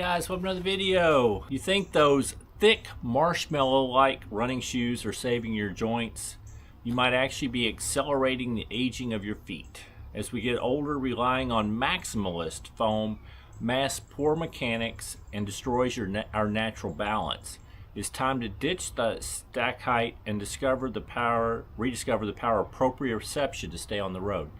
Guys, welcome to another video. You think those thick marshmallow-like running shoes are saving your joints? You might actually be accelerating the aging of your feet. As we get older, relying on maximalist foam masks poor mechanics and destroys our natural balance. It's time to ditch the stack height and rediscover the power of proprioception to stay on the road.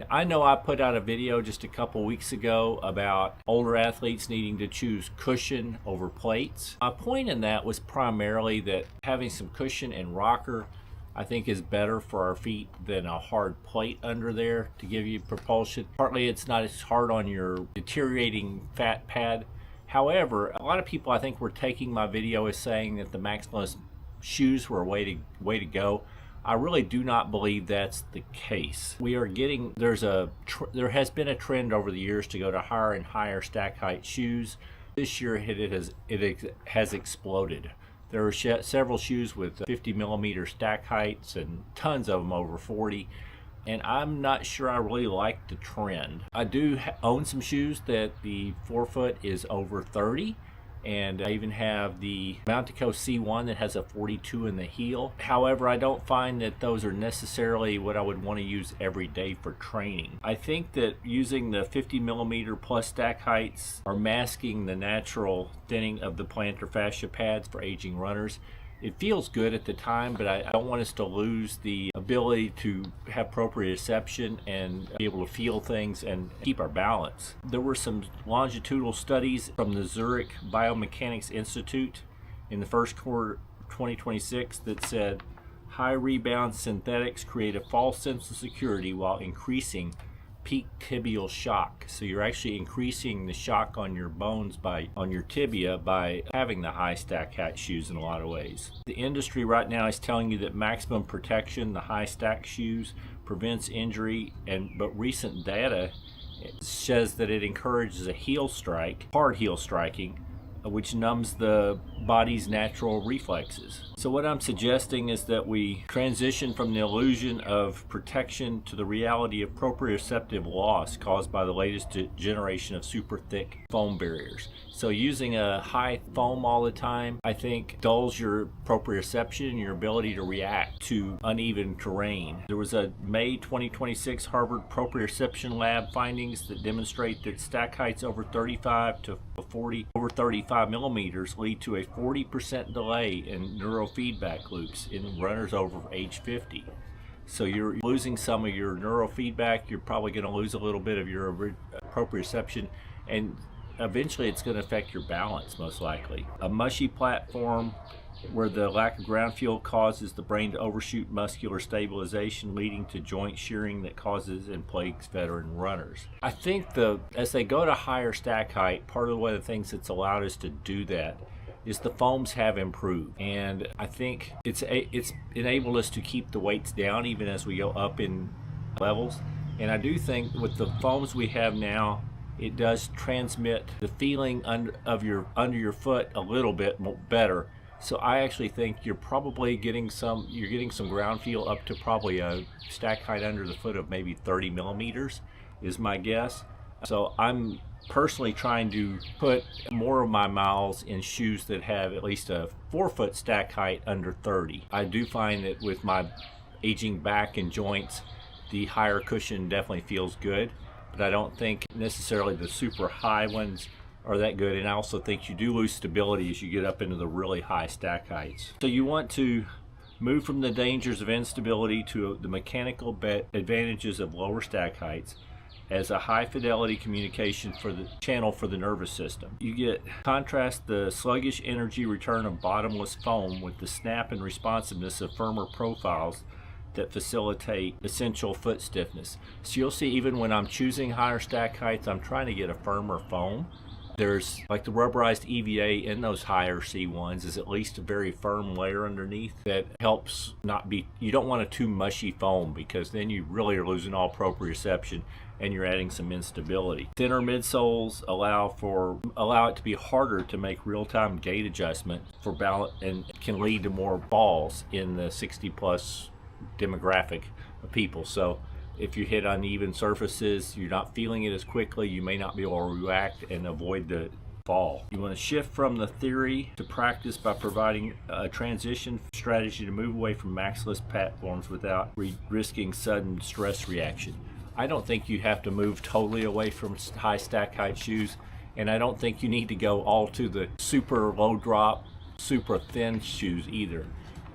I know I put out a video just a couple weeks ago about older athletes needing to choose cushion over plates. My point in that was primarily that having some cushion and rocker I think is better for our feet than a hard plate under there to give you propulsion. Partly it's not as hard on your deteriorating fat pad. However, a lot of people I think were taking my video as saying that the maximalist shoes were a way to go. I really do not believe that's the case. There has been a trend over the years to go to higher and higher stack height shoes. This year it has exploded. There are several shoes with 50 millimeter stack heights and tons of them over 40. And I'm not sure I really like the trend. I do own some shoes that the forefoot is over 30. And I even have the Mountico C1 that has a 42 in the heel. However, I don't find that those are necessarily what I would want to use every day for training. I think that using the 50 millimeter plus stack heights are masking the natural thinning of the plantar fascia pads for aging runners. It feels good at the time, but I don't want us to lose the ability to have proprioception and be able to feel things and keep our balance. There were some longitudinal studies from the Zurich Biomechanics Institute in the first quarter 2026 that said high rebound synthetics create a false sense of security while increasing peak tibial shock. So you're actually increasing the shock on your bones on your tibia by having the high stack height shoes in a lot of ways. The industry right now is telling you that maximum protection, the high stack shoes, prevents injury, but recent data says that it encourages a heel strike, hard heel striking, which numbs the body's natural reflexes. So what I'm suggesting is that we transition from the illusion of protection to the reality of proprioceptive loss caused by the latest generation of super thick foam barriers. So using a high foam all the time, I think, dulls your proprioception and your ability to react to uneven terrain. There was a May 2026 Harvard Proprioception Lab findings that demonstrate that stack heights over 35 to 40 over 35 millimeters lead to a 40% delay in neurofeedback loops in runners over age 50. So you're losing some of your neurofeedback. You're probably going to lose a little bit of your proprioception, and eventually it's going to affect your balance most likely. A mushy platform where the lack of ground feel causes the brain to overshoot muscular stabilization, leading to joint shearing that causes and plagues veteran runners. I think as they go to higher stack height, part of the things that's allowed us to do that is the foams have improved, and I think it's enabled us to keep the weights down even as we go up in levels. And I do think with the foams we have now, it does transmit the feeling under your foot a little bit better. So I actually think you're probably getting some ground feel up to probably a stack height under the foot of maybe 30 millimeters is my guess. So I'm personally trying to put more of my miles in shoes that have at least a 4-foot stack height under 30. I do find that with my aging back and joints, the higher cushion definitely feels good, but I don't think necessarily the super high ones are that good. And I also think you do lose stability as you get up into the really high stack heights. So you want to move from the dangers of instability to the mechanical advantages of lower stack heights as a high fidelity communication for the channel for the nervous system. You contrast the sluggish energy return of bottomless foam with the snap and responsiveness of firmer profiles that facilitate essential foot stiffness. So you'll see even when I'm choosing higher stack heights, I'm trying to get a firmer foam. There's like the rubberized EVA in those higher C1s is at least a very firm layer underneath that helps you don't want a too mushy foam, because then you really are losing all proprioception and you're adding some instability. Thinner midsoles allow it to be harder to make real-time gait adjustment for balance, and can lead to more balls in the 60 plus demographic of people. So if you hit uneven surfaces, you're not feeling it as quickly, you may not be able to react and avoid the fall. You want to shift from the theory to practice by providing a transition strategy to move away from maximalist platforms without risking sudden stress reaction. I don't think you have to move totally away from high stack height shoes, and I don't think you need to go all to the super low drop, super thin shoes either.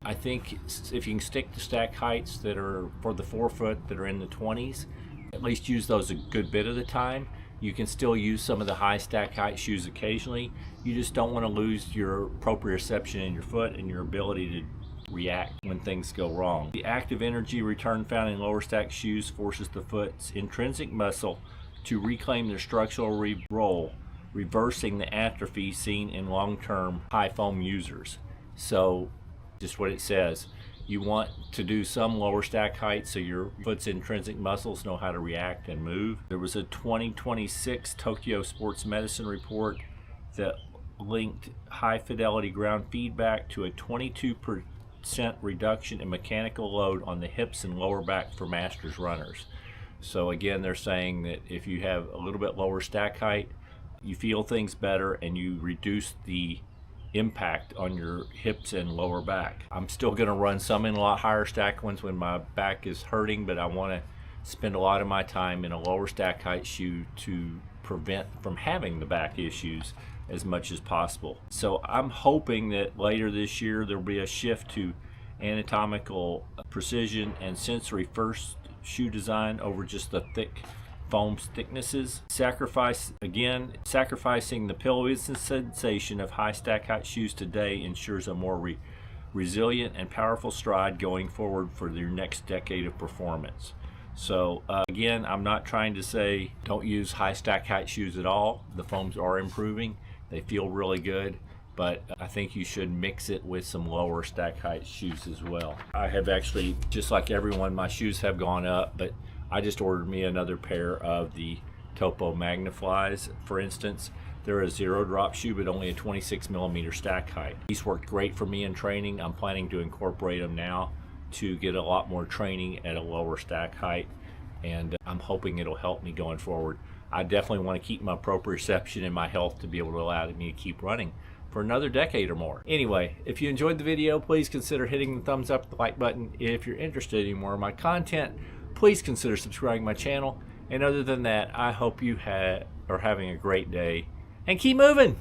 I think if you can stick to stack heights that are for the forefoot that are in the 20s, at least use those a good bit of the time. You can still use some of the high stack height shoes occasionally. You just don't want to lose your proprioception in your foot and your ability to react when things go wrong. The active energy return found in lower stack shoes forces the foot's intrinsic muscle to reclaim their structural role, reversing the atrophy seen in long-term high foam users. So just what it says, you want to do some lower stack height so your foot's intrinsic muscles know how to react and move. There was a 2026 Tokyo Sports Medicine report that linked high fidelity ground feedback to a 22% reduction in mechanical load on the hips and lower back for masters runners. So again, they're saying that if you have a little bit lower stack height, you feel things better and you reduce the impact on your hips and lower back. I'm still going to run some in a lot higher stack ones when my back is hurting, but I want to spend a lot of my time in a lower stack height shoe to prevent from having the back issues as much as possible. So I'm hoping that later this year there'll be a shift to anatomical precision and sensory first shoe design over just the thick foam thicknesses. Sacrificing the pillowy sensation of high stack height shoes today ensures a more resilient and powerful stride going forward for your next decade of performance. So again, I'm not trying to say don't use high stack height shoes at all. The foams are improving. They feel really good, but I think you should mix it with some lower stack height shoes as well. I have actually, just like everyone, my shoes have gone up, but I just ordered me another pair of the Topo Magnaflies, for instance. They're a zero drop shoe, but only a 26 millimeter stack height. These worked great for me in training. I'm planning to incorporate them now to get a lot more training at a lower stack height, and I'm hoping it'll help me going forward. I definitely want to keep my proprioception and my health to be able to allow me to keep running for another decade or more. Anyway, if you enjoyed the video, please consider hitting the thumbs up, the like button. If you're interested in more of my content, please consider subscribing to my channel. And other than that, I hope you are having a great day and keep moving.